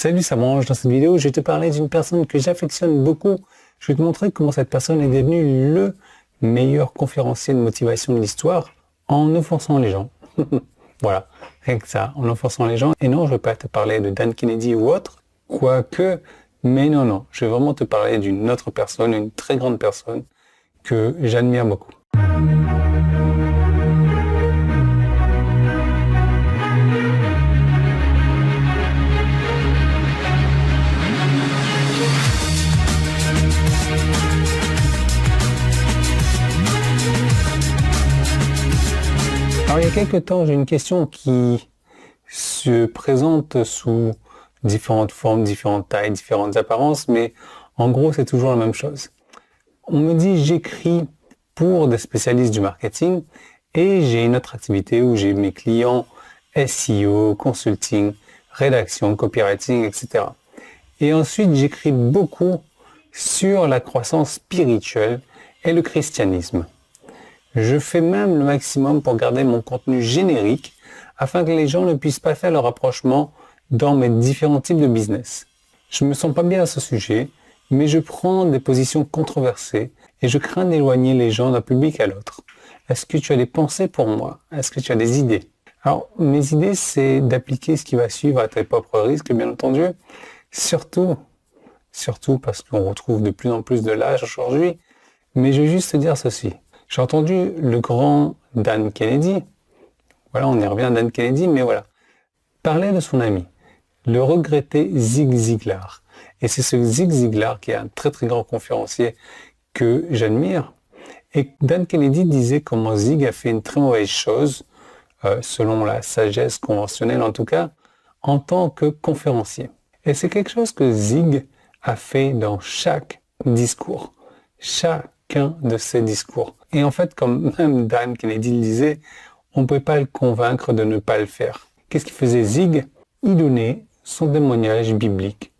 Salut, ça mange. Dans cette vidéo, je vais te parler d'une personne que j'affectionne beaucoup. Je vais te montrer comment cette personne est devenue le meilleur conférencier de motivation de l'histoire en offensant les gens. Voilà, rien que ça, en offensant les gens. Et non, je ne vais pas te parler de Dan Kennedy ou autre, quoique, mais non, je vais vraiment te parler d'une autre personne, une très grande personne que j'admire beaucoup. Alors, il y a quelques temps, j'ai une question qui se présente sous différentes formes, différentes tailles, différentes apparences, mais en gros, c'est toujours la même chose. On me dit, j'écris pour des spécialistes du marketing et j'ai une autre activité où j'ai mes clients SEO, consulting, rédaction, copywriting, etc. Et ensuite, j'écris beaucoup sur la croissance spirituelle et le christianisme. Je fais même le maximum pour garder mon contenu générique afin que les gens ne puissent pas faire le rapprochement dans mes différents types de business. Je me sens pas bien à ce sujet, mais je prends des positions controversées et je crains d'éloigner les gens d'un public à l'autre. Est-ce que tu as des pensées pour moi? Est-ce que tu as des idées? Alors, mes idées, c'est d'appliquer ce qui va suivre à tes propres risques, bien entendu. Surtout parce qu'on retrouve de plus en plus de lâches aujourd'hui. Mais je vais juste te dire ceci. J'ai entendu le grand Dan Kennedy, voilà, on y revient à Dan Kennedy, mais voilà, parler de son ami, le regretté Zig Ziglar. Et c'est ce Zig Ziglar qui est un très très grand conférencier que j'admire. Et Dan Kennedy disait comment Zig a fait une très mauvaise chose, selon la sagesse conventionnelle en tout cas, en tant que conférencier. Et c'est quelque chose que Zig a fait dans chaque discours. Chacun de ses discours. Et en fait, comme même Dan Kennedy le disait, on ne pouvait pas le convaincre de ne pas le faire. Qu'est-ce qu'il faisait Zig? Il donnait son témoignage biblique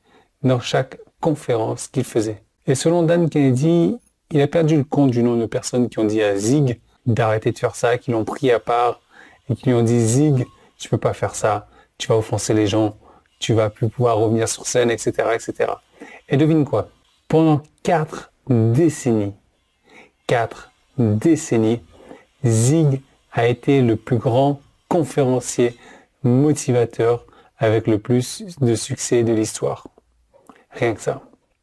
dans chaque conférence qu'il faisait. Et selon Dan Kennedy, il a perdu le compte du nombre de personnes qui ont dit à Zig d'arrêter de faire ça, qui l'ont pris à part et qui lui ont dit « Zig, tu peux pas faire ça, tu vas offenser les gens, tu vas plus pouvoir revenir sur scène, etc. etc. » Et devine quoi? Pendant 4 décennies, Zig a été le plus grand conférencier motivateur avec le plus de succès de l'histoire. Rien que ça.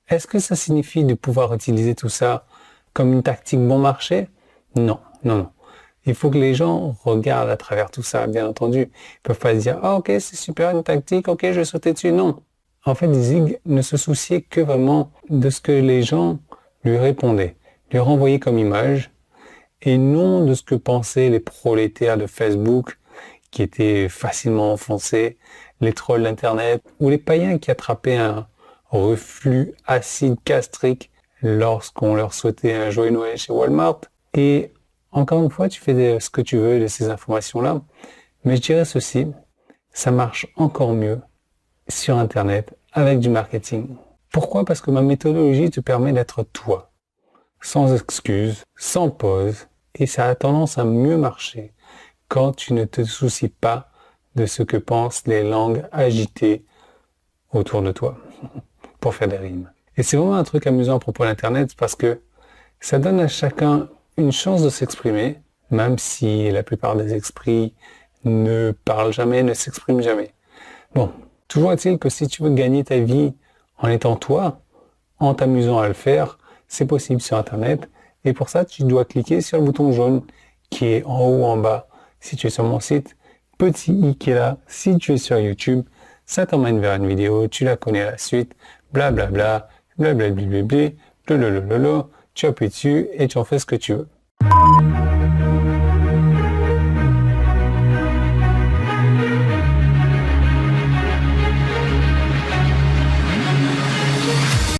Est-ce que ça signifie de pouvoir utiliser tout ça comme une tactique bon marché? Non. Il faut que les gens regardent à travers tout ça, bien entendu. Ils peuvent pas se dire « Ah, ok, c'est super une tactique, ok, je vais sauter dessus. » Non. En fait, Zig ne se souciait que vraiment de ce que les gens lui répondaient, lui renvoyaient comme image, et non de ce que pensaient les prolétaires de Facebook qui étaient facilement offensés, les trolls d'Internet ou les païens qui attrapaient un reflux acide gastrique lorsqu'on leur souhaitait un joyeux Noël chez Walmart. Et encore une fois, tu fais ce que tu veux de ces informations-là, mais je dirais ceci, ça marche encore mieux sur Internet avec du marketing. Pourquoi? Parce que ma méthodologie te permet d'être toi, sans excuses, sans pause, et ça a tendance à mieux marcher quand tu ne te soucies pas de ce que pensent les langues agitées autour de toi, pour faire des rimes. Et c'est vraiment un truc amusant à propos d'Internet parce que ça donne à chacun une chance de s'exprimer, même si la plupart des esprits ne parlent jamais, ne s'expriment jamais. Bon, toujours est-il que si tu veux gagner ta vie en étant toi, en t'amusant à le faire, c'est possible sur Internet. Et pour ça, tu dois cliquer sur le bouton jaune qui est en haut ou en bas si tu es sur mon site, petit i qui est là si tu es sur YouTube. Ça t'emmène vers une vidéo, tu la connais à la suite, blablabla, blablabla, tu appuies dessus et tu en fais ce que tu veux.